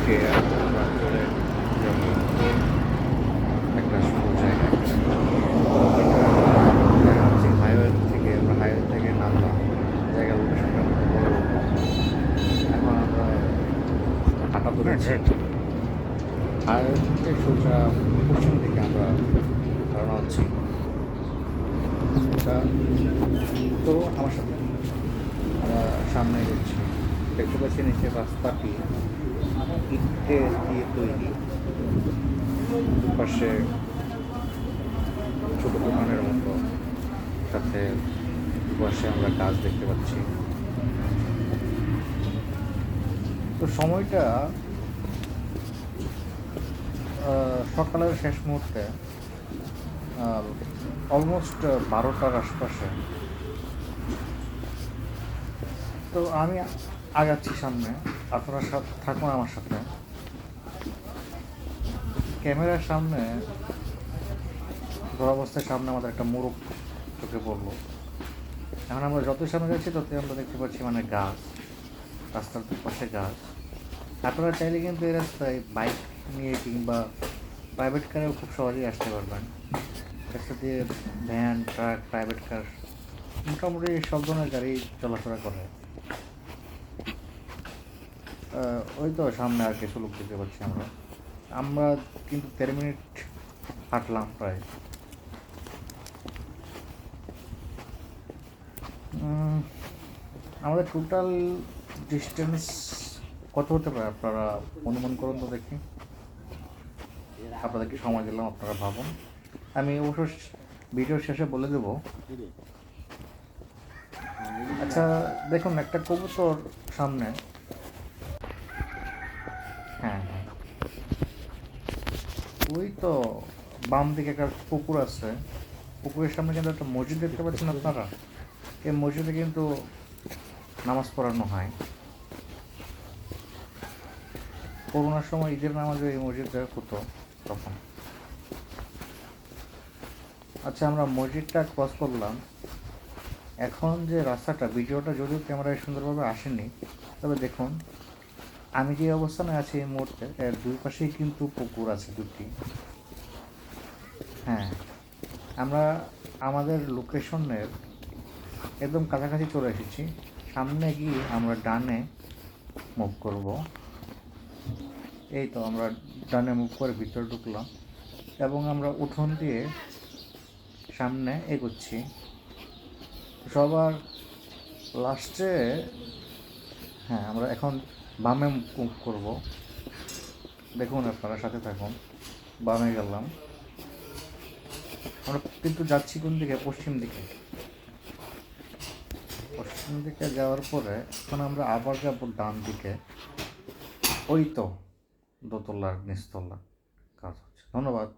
উঠে আমরা চলে যাব একটা সুন্দর জায়গায়। ওইটা দেখা যাচ্ছে হাইওয়ে থেকে নামলাম, জায়গার লোকেশনটা আমাকে বলে বলবো। এখন আমরা হাঁটা ধরেছি, হাইওয়ে থেকে সোজা পশ্চিম দিকে আমরা রওনা হচ্ছি। তা তো আমার সাথে আমরা সামনে এগোচ্ছি, দেখতে পাচ্ছি নিচে রাস্তাটি ইটের দিয়ে তৈরি, দুপাশে ছোট দোকানের মতো, সাথে দুপাশে আমরা গাছ দেখতে পাচ্ছি। তো সময়টা সকালের শেষ মুহূর্তে, অলমোস্ট 12টার আশপাশে। তো আমি আগাচ্ছি সামনে, আপনারা থাকুন আমার সাথে। ক্যামেরার সামনে ধরাবস্থার সামনে আমাদের একটা মোড়ক চোখে পড়লো। এখন আমরা যতই সামনে যাচ্ছি ততই আমরা দেখতে পাচ্ছি মানে গাছ, রাস্তার পাশে গাছ। আপনারা চাইলে কিন্তু এই রাস্তায় বাইক নিয়ে কিংবা প্রাইভেট কারেও খুব সহজেই আসতে পারবেন। রাস্তা দিয়ে ভ্যান, ট্রাক, প্রাইভেট কার, মোটামুটি সব ধরনের গাড়ি চলাফেরা করে। ওই তো সামনে আর কিছু লোক দেখতে পাচ্ছি আমরা। আমরা কিন্তু 13 মিনিট হাঁটলাম প্রায়। আমাদের টোটাল ডিস্টেন্স কত হতে পারে আপনারা অনুমান করুন তো দেখি। আপনাদেরকে সময় দিলাম, আপনারা ভাবুন। আমি অবশ্য ভিডিওর শেষে বলে দেব। আচ্ছা দেখুন, একটা কবুতর সামনে। হ্যাঁ হ্যাঁ, ওই তো বাম দিকে একটা পুকুর আছে, পুকুরের সামনে কিন্তু একটা মসজিদ দেখতে পাচ্ছেন আপনারা। এই মসজিদে কিন্তু নামাজ পড়ানো হয়। করোনার সময় ঈদের নামাজে এই মসজিদে হতো তখন। আচ্ছা, আমরা মসজিদটা ক্রস করলাম। এখন যে রাস্তাটা, ভিডিওটা যদিও ক্যামেরায় সুন্দরভাবে আসেনি, তবে দেখুন আমি যে অবস্থানে আছি এই মুহূর্তে, এর দুই পাশেই কিন্তু পুকুর আছে দুটি। হ্যাঁ, আমরা আমাদের লোকেশনের একদম কাছাকাছি চলে এসেছি। সামনে গিয়ে আমরা ডানে মুভ করব। এই তো আমরা ডানে মুভ করে ভিতরে ঢুকলাম এবং আমরা উঠোন দিয়ে সামনে এগোচ্ছি। সবার লাস্টে, হ্যাঁ, আমরা এখন বামে মুভ করব। দেখুন আপনারা সাথে থাকুন। বামে গেলাম, আমরা কিন্তু যাচ্ছি কোন দিকে? পশ্চিম দিকে। পশ্চিম দিকে যাওয়ার পরে এখন আমরা আবার যাব ডান দিকে। ওই তো দোতলার নিচতলা কাজ হচ্ছে। ধন্যবাদ।